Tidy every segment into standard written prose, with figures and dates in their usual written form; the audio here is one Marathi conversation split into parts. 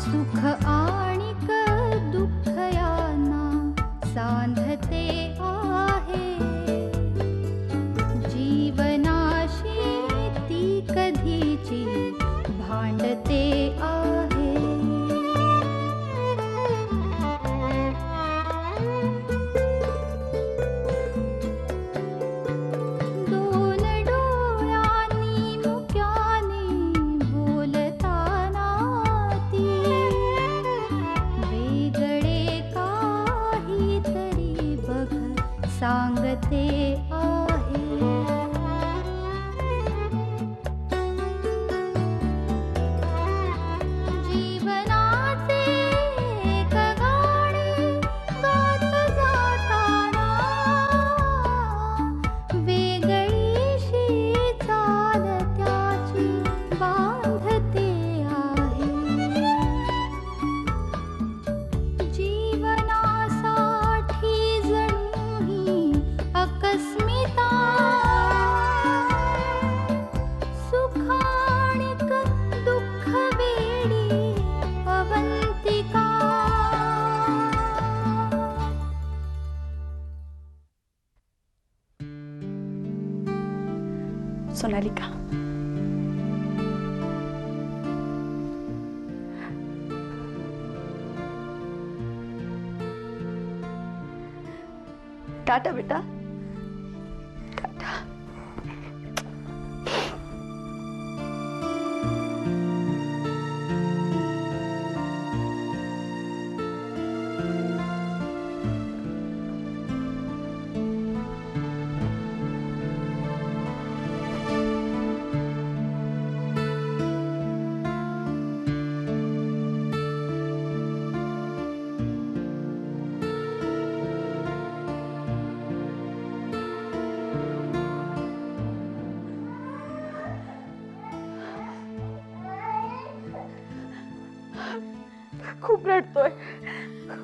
सुख आणिक दुःख यांना सांधते आहे, जीवनाशी ती कधीची भांडते आहे. दोन डोळ्यांनी मुक्याने बोलताना ती वेगळे काहीतरी बघ सांगते आहे. जीवनाचे एक गाणे गात जाताना वेगळीशी चाल त्याची बांधते आहे. जीवनासाठी जणू ही अकस्मिता, सुखाणिक दुःख वेडी अवंतिका. सोनालिका, टाटा बेटा, टाटा. खूप रडतोय,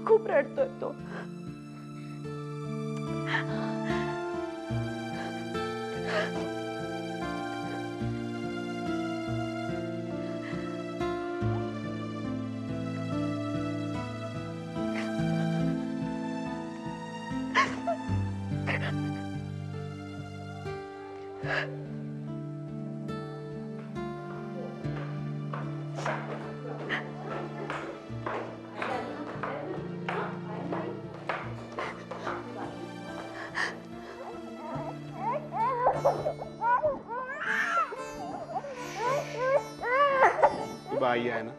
खूप रडतोय तो. ती बाई आहे ना,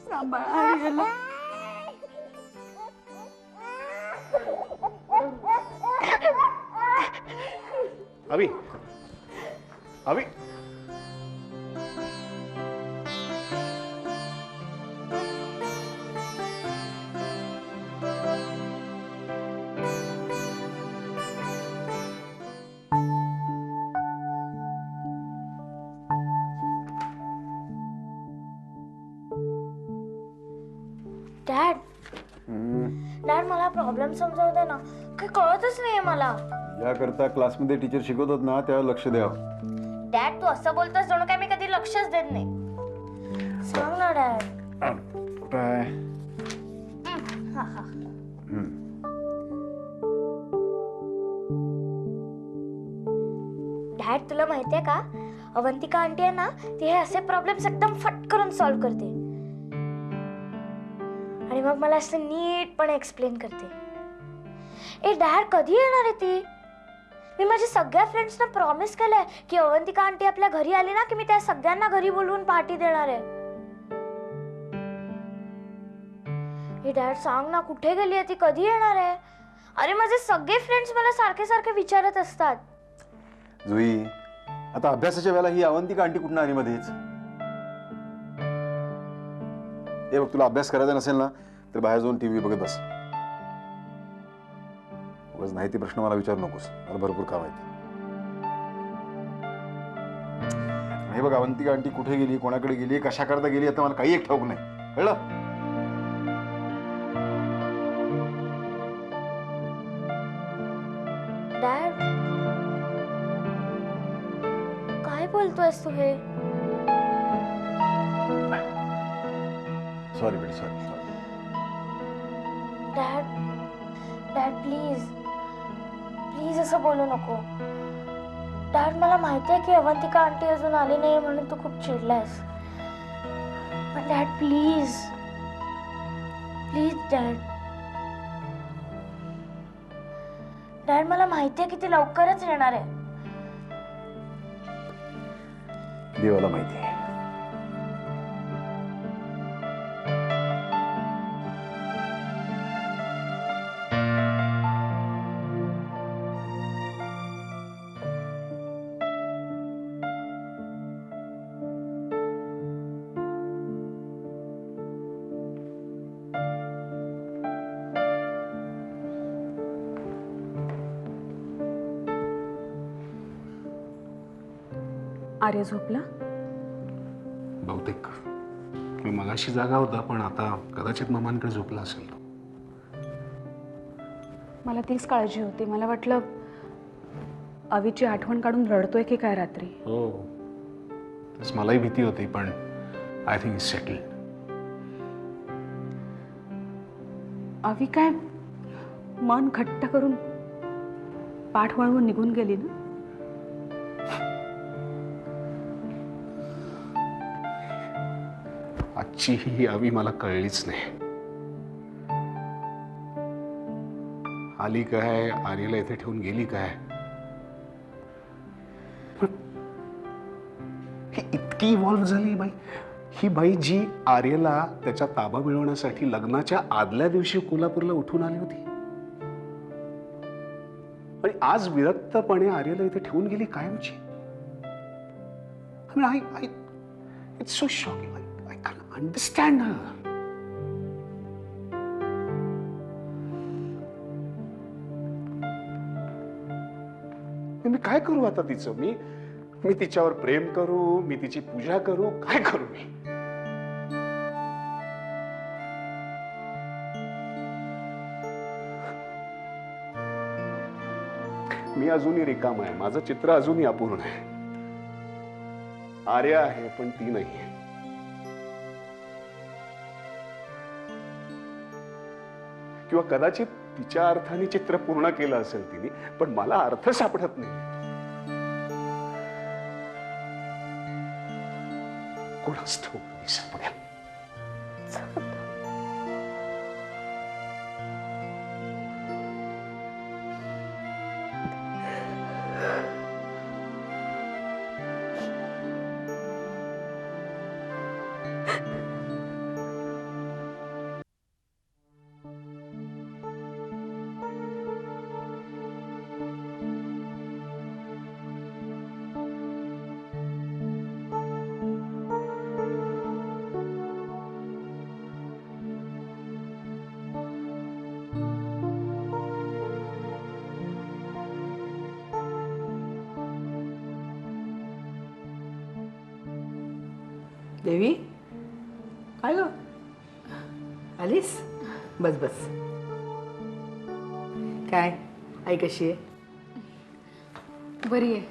सांभाळा आर्यला. अभी अभी डॅड, डॅड मला प्रॉब्लेम समजावू दे ना, काही कळतच नाहीये मला. याकरता क्लासमध्ये टीचर शिकवतात ना, त्यावेळेला लक्ष द्यावं. डॅड, तू असं बोलतोस जणू काय मी कधी लक्षच देत नाही. सांग ना डॅड. काय हा हा. डॅड, तुला माहितीये का, अवंतिका आंटी आहे ना, ती हे असे प्रॉब्लेम्स एकदम फट करून सॉल्व्ह करते आणि मग मला असं नीटपणे एक्सप्लेन करते. ए डॅड, कधी येणार आहे ती? मी माझ्या सगळ्या फ्रेंड्सना प्रॉमिस केलंय की अवंतिका आंटी आपल्या घरी आली ना की मी त्या सगळ्यांना घरी बोलवून पार्टी देणार आहे. हे डॅड, सांग ना, कुठे गेली आहे ती? कधी येणार आहे? अरे माझे सगळे फ्रेंड्स मला सारखे सारखे विचारत असतात. जुई, आता अभ्यासाच्या वेळेला ही अवंतिका आंटी कुठून आली मध्येच? हे बघ, तुला अभ्यास करायचा नसेल ना तर बाहेर जाऊन टीव्ही बघत बस. उगाच नाही ते प्रश्न मला विचारू नकोस, मला भरपूर काम आहे. हे बघ, अवंतिका आंटी कुठे गेली, कोणाकडे गेली, कशा करता गेली, आता मला काही एक ठाऊक नाही, कळलं? डॅड काय बोलतोयस तू हे? सॉरी बेटा, sorry sorry. Dad dad please please असं बोलू नको. डॅड मला माहिती आहे की अवंतिका आंटी अजून आली नाही म्हणून तू खूप चिडलायस. पण dad please please dad. Dad मला माहिती आहे की ती लवकरच येणार आहे. देवाला माहिती आहे. आर्य झोपला? बहुतेक मी मगाशी जागा होता, पण आता कदाचित मामांकडे झोपला असेल तो. मला तीच काळजी होती. मला वाटलं अवीची आठवण काढून रडतोय की काय रात्री. हो, तेच मलाही भीती होती, पण आय थिंक इट्स सेटल्ड. अवी काय मन घट्ट करून पाठ वळवून निघून गेली ना? आजची ही अवी मला कळलीच नाही. आली काय, आर्यला इथे ठेवून गेली काय? ही इतकी इव्हॉल्व्ह झाली बाई. ही बाई जी आर्यला त्याचा ताबा मिळवण्यासाठी लग्नाच्या आदल्या दिवशी कोल्हापूरला उठून आली होती, आणि आज विरक्तपणे आर्यला इथे ठेवून गेली कायमची. It's so shocking. I can't understand her. मी काय करू आता तिचं? मी तिच्यावर प्रेम करू, मी तिची पूजा करू, काय करू मी? मी अजूनही रिकाम आहे. माझं चित्र अजूनही अपूर्ण आहे. आर्या आहे पण ती नाहीये. किंवा कदाचित तिच्या अर्थाने चित्र पूर्ण केलं असेल तिने, पण मला अर्थ सापडत नाही. कोणाच ठाऊक मी सापडेल. देवी, काय ग आलीस? बस बस. काय आई कशी आहे? बरी आहे.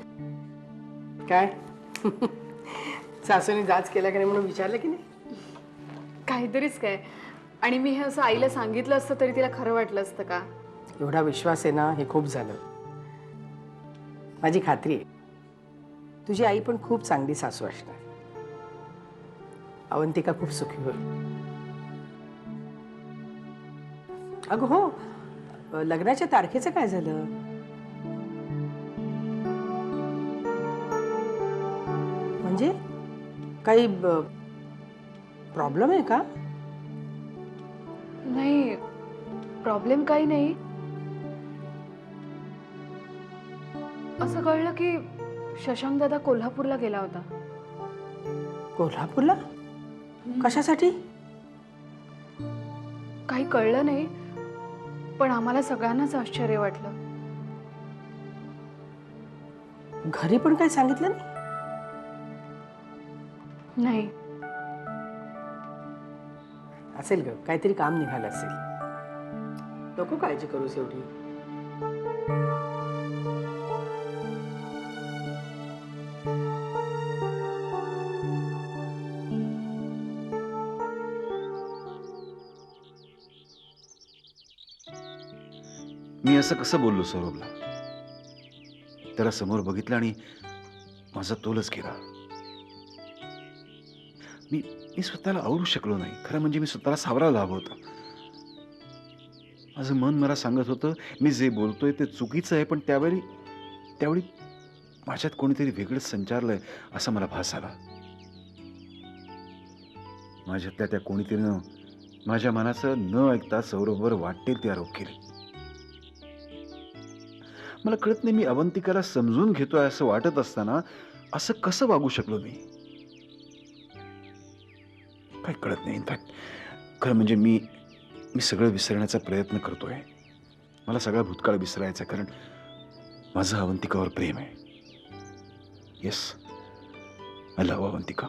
काय सासूने जाच केला की नाही म्हणून विचारलं की नाही? काहीतरीच काय. आणि मी हे असं आईला सांगितलं असतं तरी तिला खरं वाटलं असतं का? एवढा विश्वास आहे ना, हे खूप झालं. माझी खात्री आहे तुझी आई पण खूप चांगली सासू असणार. अवंतिका खूप सुखी होईल. अगं हो, लग्नाच्या तारखेचं काय झालं? म्हणजे काही प्रॉब्लेम आहे का? नाही, प्रॉब्लेम काही नाही. असं कळलं की शशांक दादा कोल्हापूरला गेला होता. कोल्हापूरला? कशासाठी? काही कळलं नाही, पण आम्हाला सगळ्यांनाच आश्चर्य वाटलं. घरी पण काही सांगितलं नाही? नाही. असेल ग, काहीतरी काम निघालं असेल. नको काळजी करूस एवढी. मी असं कसं बोललो सौरभला? त्याला समोर बघितलं आणि माझा तोलच गेला. मी मी स्वतःला आवरू शकलो नाही. खरं म्हणजे मी स्वतःला सावरायला हवं होतं. माझं मन मला सांगत होतं मी जे बोलतोय ते चुकीचं आहे, पण त्यावेळी माझ्यात कोणीतरी वेगळंच संचारलंय असा मला भास आला. माझ्यातल्या त्या कोणीतरीनं माझ्या मनाचं न ऐकता सौरभवर वाटेल ते आरोप केले. मला कळत नाही, मी अवंतिकाला समजून घेतोय असं वाटत असताना असं कसं वागू शकलो मी? काही कळत नाही. इनफॅक्ट खरं म्हणजे मी सगळं विसरण्याचा प्रयत्न करतोय. मला सगळा भूतकाळ विसरायचा, कारण माझं अवंतिकावर प्रेम आहे. Yes, I love Avantika.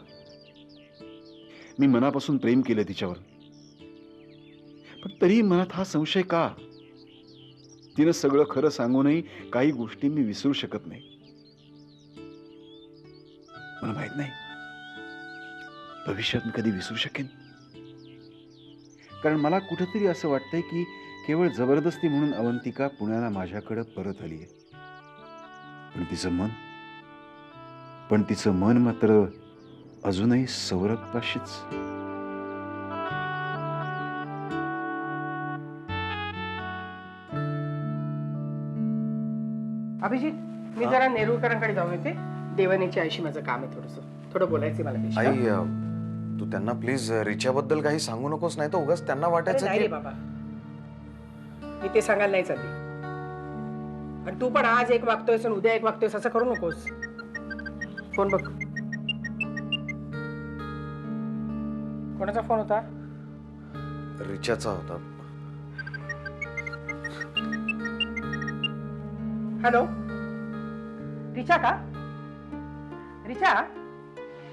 मी मनापासून प्रेम केलं तिच्यावर, पण तरी मनात हा संशय का? तिनं सगळं खरं सांगूनही काही गोष्टी मी विसरू शकत नाही. मला माहित नाही भविष्यात मी कधी विसरू शकेन, कारण मला कुठेतरी असं वाटतंय की केवळ जबरदस्ती म्हणून अवंतिका पुण्याला माझ्याकडे परत आली आहे. पण तिचं मन मात्र अजूनही सौरभपाशीच. अभिजित, मी जरा नेरुळकरांकडे जाऊन येते. देवानीच्या आईशी माझं काम आहे, थोडं बोलायचं मला त्याच्याशी. आई, तू त्यांना प्लीज रिचाबद्दल काही सांगू नकोस, नाही तर उगाच त्यांना अरे वाटायचं नाही रे की बाबा, मी ते सांगायला नाही चालली. आणि तू पण आज एक वागतोयस आणि उद्या एक वागतोयस असं करू नकोस. फोन बघ. कोणाचा फोन होता? रिचाचा होता. हॅलो, रिचा का? रिचा,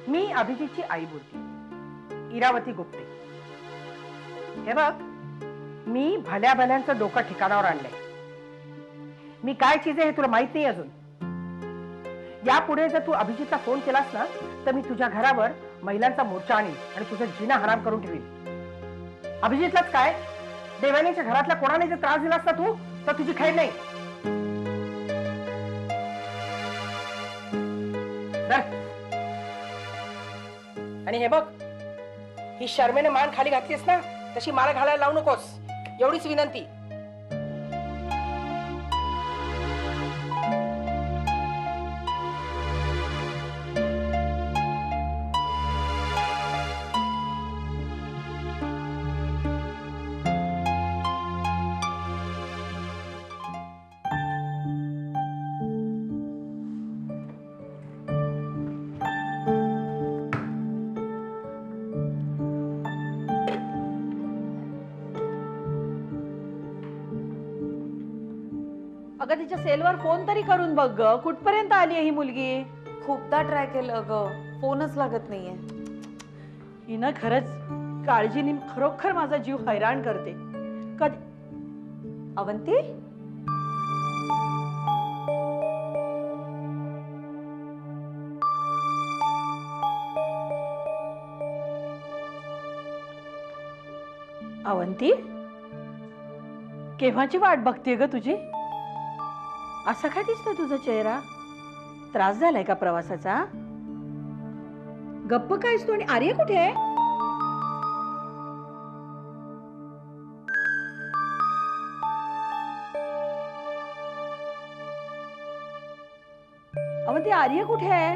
मी अभिजितची आई बोलते, इरावती गुप्ते. हे बघ, मी भल्या भल्यांचं डोकं ठिकाणावर आणलंय. मी काय चीज आहे हे तुला माहित नाही अजून. यापुढे जर तू अभिजितला फोन केलास ना, तर मी तुझ्या घरावर महिलांचा मोर्चा आणीन आणि तुझं जिना हराम करून ठेवीन. अभिजितलाच काय, देवानीच्या घरातल्या कोणाने जर त्रास दिलास ना तू, तर तुझी खैर नाही. आणि हे बघ, ही शर्मेने मान खाली घातलीस ना, तशी माळ घालायला लावू नकोस, एवढीच विनंती. अगं तिच्या सेलवर फोन तरी करून बघ ग, कुठपर्यंत आली आहे ही मुलगी? खूपदा ट्राय केलं ग, फोनच लागत नाहीये. हिनं खरंच काळजीने खरोखर माझा जीव हैराण करते. कधी अवंती, अवंती, केव्हाची वाट बघते ग तुझी? असा काय दिसतो तुझा चेहरा? त्रास झालाय का प्रवासाचा? गप्प कायस तू? आणि आर्य कुठे आहे? अवंती, आर्य कुठे आहे?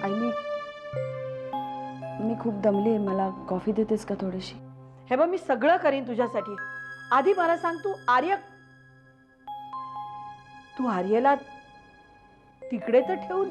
आई, मी खूप दमले, मला कॉफी देतेस का थोडीशी? हे बघ, मी सगळं करीन तुझ्यासाठी. आधी मला सांग, तू आर्यला तिकडे तर ठेवून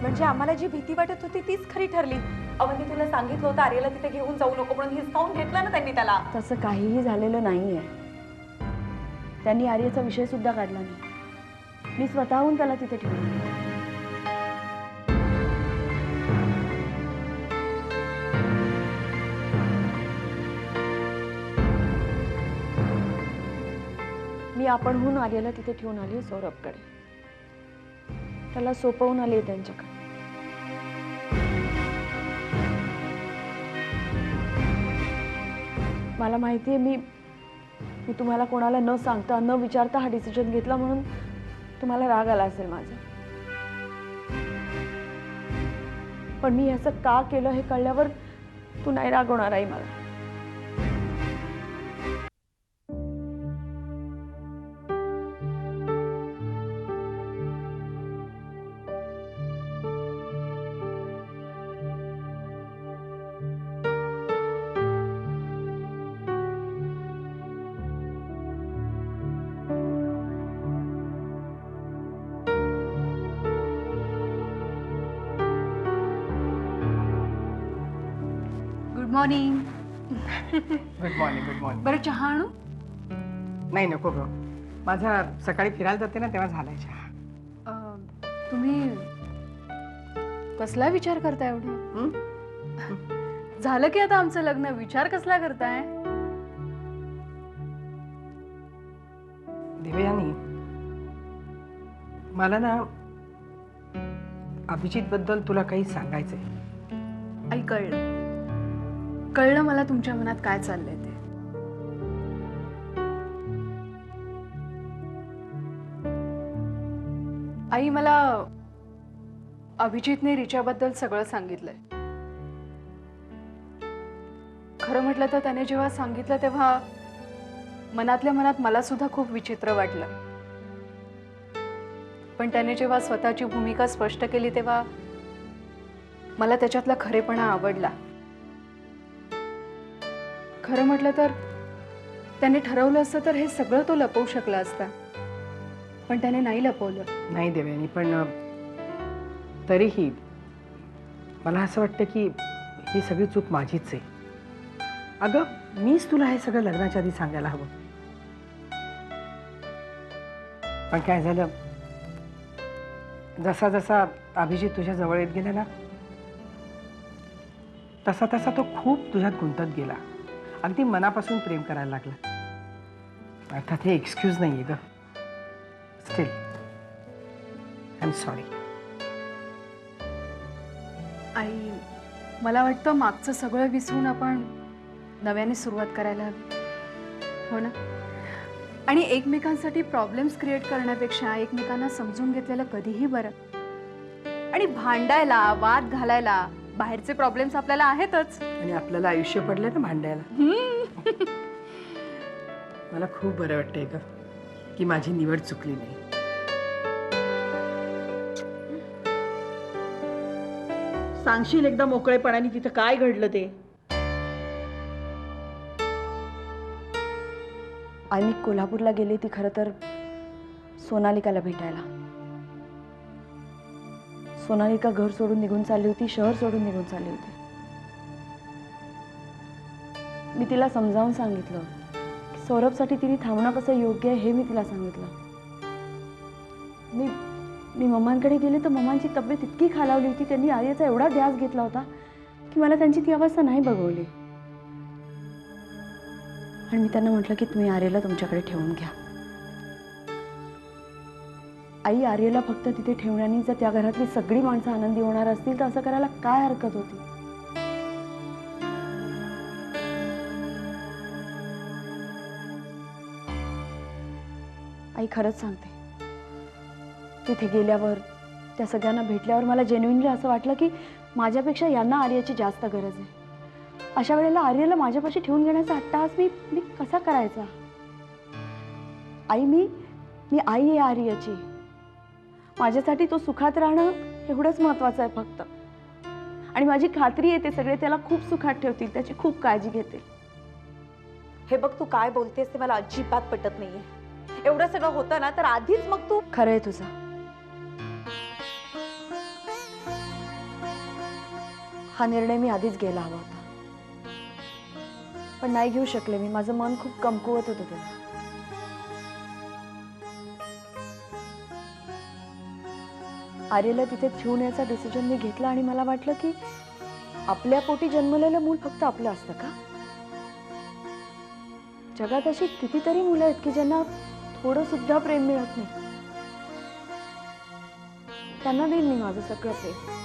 म्हणजे आम्हाला जी भीती वाटत होती तीच खरी ठरली. अवंती, तुला सांगितलं होतं आर्यला तिथे घेऊन जाऊ नको म्हणून, हिसकावून घेतलं ना त्यांनी त्याला. तसं काहीही झालेलं नाहीये. त्यांनी आर्यचा विषय सुद्धा काढला नाही. मी स्वतःहून त्याला तिथे ठेवलं. मी आपणहून आर्याला तिथे ठेवून आली सौरभकडे. त्याला सोपवून आली त्यांच्याकडे. मला माहिती आहे मी तुम्हाला कोणाला न सांगता न विचारता हा डिसिजन घेतला म्हणून तुम्हाला राग आला असेल माझा. पण मी असं का केलं हे कळल्यावर तू नाही रागवणार आई मला. Good morning. Good morning, good morning. बरं चहा आणू? नाही नको ग, माझा सकाळी फिरायला जाते ना तेव्हा झालाय चहा. तुम्ही कसला विचार करताय एवढं? झालं की आता आमचं लग्न, विचार कसला करताय? देवयानी, मला ना अभिजित बद्दल तुला काही सांगायचंय. आई कळलं मला तुमच्या मनात काय चाललंय ते. आई, मला अभिजितने रिचाबद्दल सगळं सांगितलंय. खरं म्हटलं तर त्याने जेव्हा सांगितलं तेव्हा मनातल्या मनात मला सुद्धा खूप विचित्र वाटलं. पण त्याने जेव्हा स्वतःची भूमिका स्पष्ट केली तेव्हा मला त्याच्यातला खरेपणा आवडला. खरं म्हटलं तर त्याने ठरवलं असतं तर हे सगळं तो लपवू शकला असता, पण त्याने नाही लपवलं. नाही देवयानी, पण तरीही मला असं वाटतं की ही सगळी चूक माझीच आहे. अगं, मीच तुला हे सगळं लग्नाच्या आधी सांगायला हवं. पण काय झालं, जसा जसा अभिजित तुझ्या जवळ येत गेला ना तसा तसा तो खूप तुझ्यात गुंतत गेला. अगदी मनापासून प्रेम करायला लागला. अर्थात हे एक्सक्यूज नाहीये ग. Still I am sorry. आई, मला वाटतं मागचं सगळं विसरून आपण नव्याने सुरुवात करायला हवी, हो ना? आणि एकमेकांसाठी प्रॉब्लेम्स क्रिएट करण्यापेक्षा एकमेकांना समजून घेतलेलं कधीही बरं. आणि भांडायला, वाद घालायला बाहेरचे प्रॉब्लेम्स आपल्याला आहेतच. आणि आपल्याला आयुष्य पडलं ना भांडायला. मला खूप बरं वाटतंय ग की माझी निवड चुकली नाही. सांगशील एकदा मोकळेपणाने तिथं काय घडलं ते? आणि कोल्हापूरला गेली ती खरं तर सोनालिकाला भेटायला. सोनालिका घर सोडून निघून चालली होती, शहर सोडून निघून चालली होती. मी तिला समजावून सांगितलं की सौरभसाठी तिने थांबणं कसं योग्य आहे हे मी तिला सांगितलं. मी मम्मांकडे गेले तर मम्मांची तब्येत इतकी खालावली होती, त्यांनी आर्याचा एवढा ध्यास घेतला होता की मला त्यांची ती अवस्था नाही बघवली. आणि मी त्यांना म्हटलं की तुम्ही आर्याला तुमच्याकडे ठेवून घ्या. आई, आर्याला फक्त तिथे ठेवण्याने जर त्या घरातली सगळी माणसं आनंदी होणार असतील तर असं करायला काय हरकत होती? आई, खरंच सांगते, तिथे गेल्यावर त्या सगळ्यांना भेटल्यावर मला जेन्युइनली असं वाटलं की माझ्यापेक्षा यांना आर्याची जास्त गरज आहे. अशा वेळेला आर्याला माझ्यापाशी ठेवून घेण्याचा अट्टाहास मी कसा करायचा? आई, मी आई आहे आर्याची. माझ्यासाठी तो सुखात राहणं एवढंच महत्वाचं आहे फक्त. आणि माझी खात्री आहे ते सगळे त्याला खूप सुखात ठेवतील, त्याची खूप काळजी घेतील. हे बघ, तू काय बोलतेस ते मला अजिबात पटत नाहीये. एवढं सगळं होतं ना तर आधीच मग तू. खरं आहे तुझं. हा निर्णय मी आधीच घ्यायला हवा होता, पण नाही घेऊ शकले मी. माझं मन खूप कमकुवत होतं तेव्हा. आर्याला तिथे ठेवून याचा डिसिजन मी घेतला आणि मला वाटलं की आपल्या पोटी जन्मलेलं मूल फक्त आपलं असतं का? जगात अशी कितीतरी मुलं आहेत की ज्यांना थोडं सुद्धा प्रेम मिळत नाही. त्यांना देईन मी माझं सगळं प्रेम.